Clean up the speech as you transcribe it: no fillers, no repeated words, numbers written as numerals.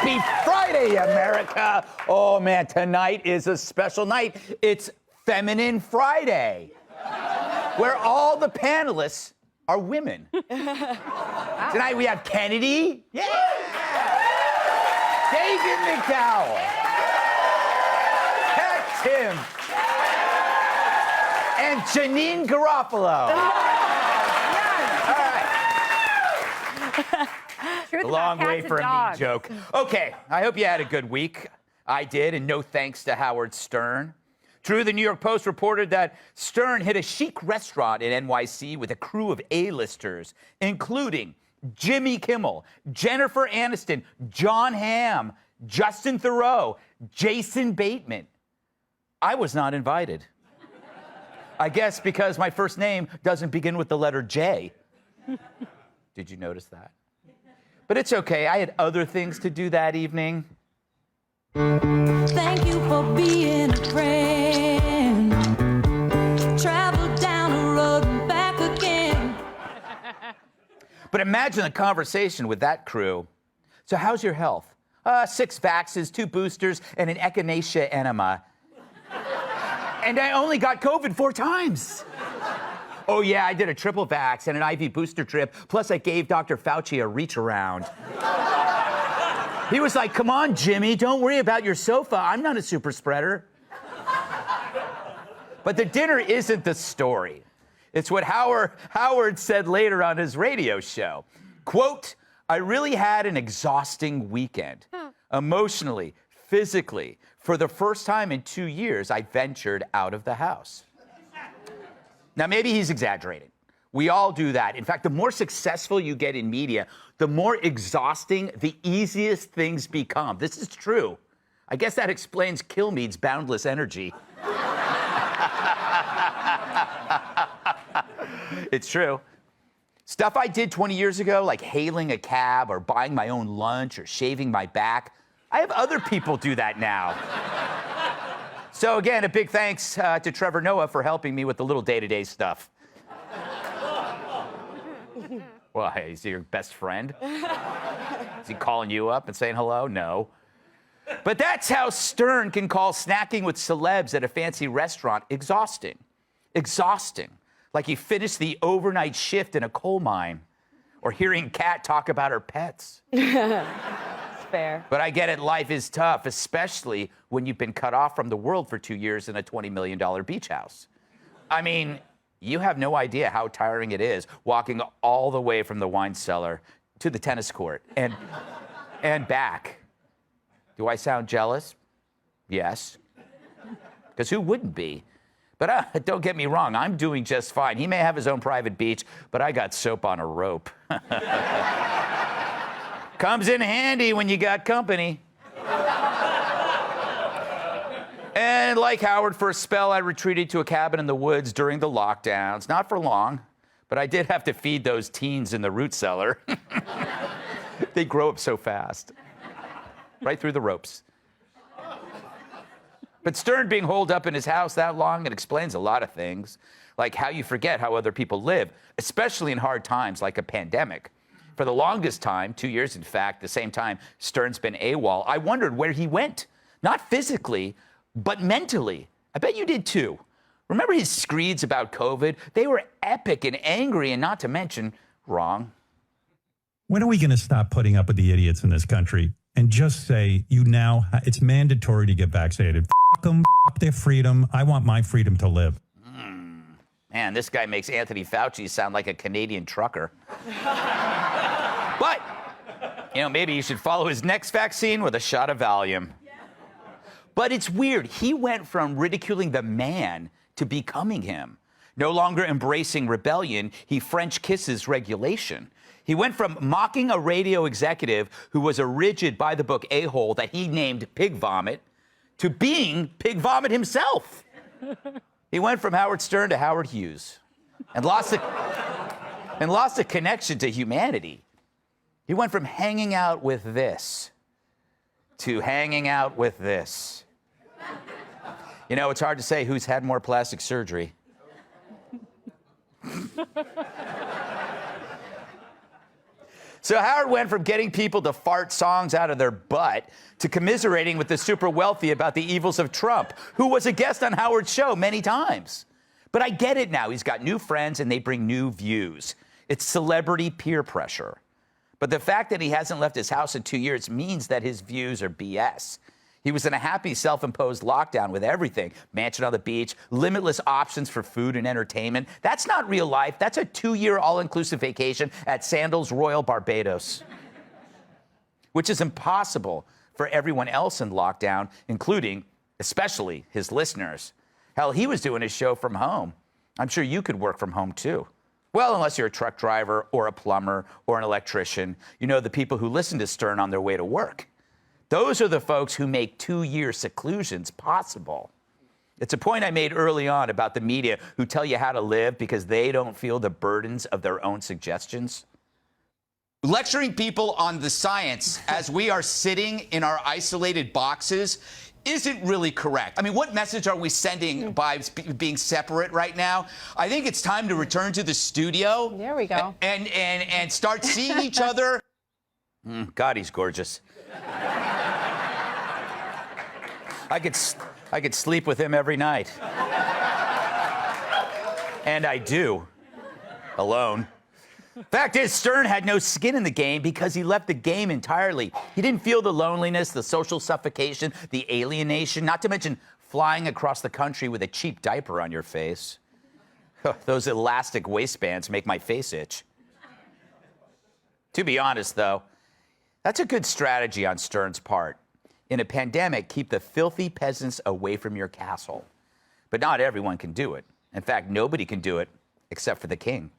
Happy Friday, America. Oh, man, tonight is a special night. It's Feminine Friday, where all the panelists are women. Tonight we have Kennedy. Yeah! David McDowell. Kat Tim. And Janine Garofalo. All right. A long way for a mean joke. Okay, I hope you had a good week. I did, and no thanks to Howard Stern. True, the New York Post reported that Stern hit a chic restaurant in NYC with a crew of A-listers, including Jimmy Kimmel, Jennifer Aniston, Jon Hamm, Justin Theroux, Jason Bateman. I was not invited. I guess because my first name doesn't begin with the letter J. Did you notice that? But it's okay. I had other things to do that evening. Thank you for being a friend. Travel down the road and back again. But imagine a conversation with that crew. So how's your health? 6 vaxes, 2 boosters, and an echinacea enema. And I only got COVID 4 times. Oh, yeah, I did a triple vax and an IV booster trip, plus I gave Dr. Fauci a reach around. He was like, come on, Jimmy, don't worry about your sofa. I'm not a super spreader. But the dinner isn't the story. It's what Howard said later on his radio show. Quote, I really had an exhausting weekend. Emotionally, physically. For the first time in 2 years, I ventured out of the house. Now, maybe he's exaggerating. We all do that. In fact, the more successful you get in media, the more exhausting the easiest things become. This is true. I guess that explains Kilmeade's boundless energy. It's true. Stuff I did 20 years ago, like hailing a cab or buying my own lunch or shaving my back, I have other people do that now. So again, a big thanks to Trevor Noah for helping me with the little day-to-day stuff. Well, hey, is he your best friend? Is he calling you up and saying hello? No. But that's how Stern can call snacking with celebs at a fancy restaurant exhausting. Exhausting. Like he finished the overnight shift in a coal mine or hearing Kat talk about her pets. Fair. But I get it, life is tough, especially when you've been cut off from the world for 2 years in a $20 million beach house. I mean, you have no idea how tiring it is walking all the way from the wine cellar to the tennis court and back. Do I sound jealous? Yes. Because who wouldn't be? But don't get me wrong, I'm doing just fine. He may have his own private beach, but I got soap on a rope. Comes in handy when you got company. And like Howard, for a spell, I retreated to a cabin in the woods during the lockdowns. Not for long, but I did have to feed those teens in the root cellar. They grow up so fast. Right through the ropes. But Stern being holed up in his house that long, it explains a lot of things, like how you forget how other people live, especially in hard times like a pandemic. For the longest time, 2 years in fact, the same time Stern's been AWOL, I wondered where he went. Not physically, but mentally. I bet you did too. Remember his screeds about COVID? They were epic and angry, and not to mention wrong. When are we going to stop putting up with the idiots in this country and just say, it's mandatory to get vaccinated? F them, f their freedom. I want my freedom to live. Man, this guy makes Anthony Fauci sound like a Canadian trucker. But, maybe you should follow his next vaccine with a shot of Valium. But it's weird. He went from ridiculing the man to becoming him. No longer embracing rebellion, he French kisses regulation. He went from mocking a radio executive who was a rigid by-the-book a-hole that he named Pig Vomit to being Pig Vomit himself. He went from Howard Stern to Howard Hughes and lost a connection to humanity. He went from hanging out with this to hanging out with this. It's hard to say who's had more plastic surgery. So Howard went from getting people to fart songs out of their butt to commiserating with the super wealthy about the evils of Trump, who was a guest on Howard's show many times. But I get it now. He's got new friends and they bring new views. It's celebrity peer pressure. But the fact that he hasn't left his house in 2 years means that his views are BS. He was in a happy self-imposed lockdown with everything. Mansion on the beach, limitless options for food and entertainment. That's not real life. That's a 2-year all-inclusive vacation at Sandals Royal Barbados. Which is impossible for everyone else in lockdown, including, especially, his listeners. Hell, he was doing his show from home. I'm sure you could work from home, too. Well, unless you're a truck driver or a plumber or an electrician. You know, the people who listen to Stern on their way to work. Those are the folks who make 2-year seclusions possible. It's a point I made early on about the media who tell you how to live because they don't feel the burdens of their own suggestions. Lecturing people on the science as we are sitting in our isolated boxes isn't really correct. I mean, what message are we sending by being separate right now? I think it's time to return to the studio. There we go. And start seeing each other. God, he's gorgeous. I could sleep with him every night. And I do. Alone. Fact is, Stern had no skin in the game because he left the game entirely. He didn't feel the loneliness, the social suffocation, the alienation, not to mention flying across the country with a cheap diaper on your face. Those elastic waistbands make my face itch. To be honest, though, that's a good strategy on Stern's part. In a pandemic, keep the filthy peasants away from your castle. But not everyone can do it. In fact, nobody can do it except for the king.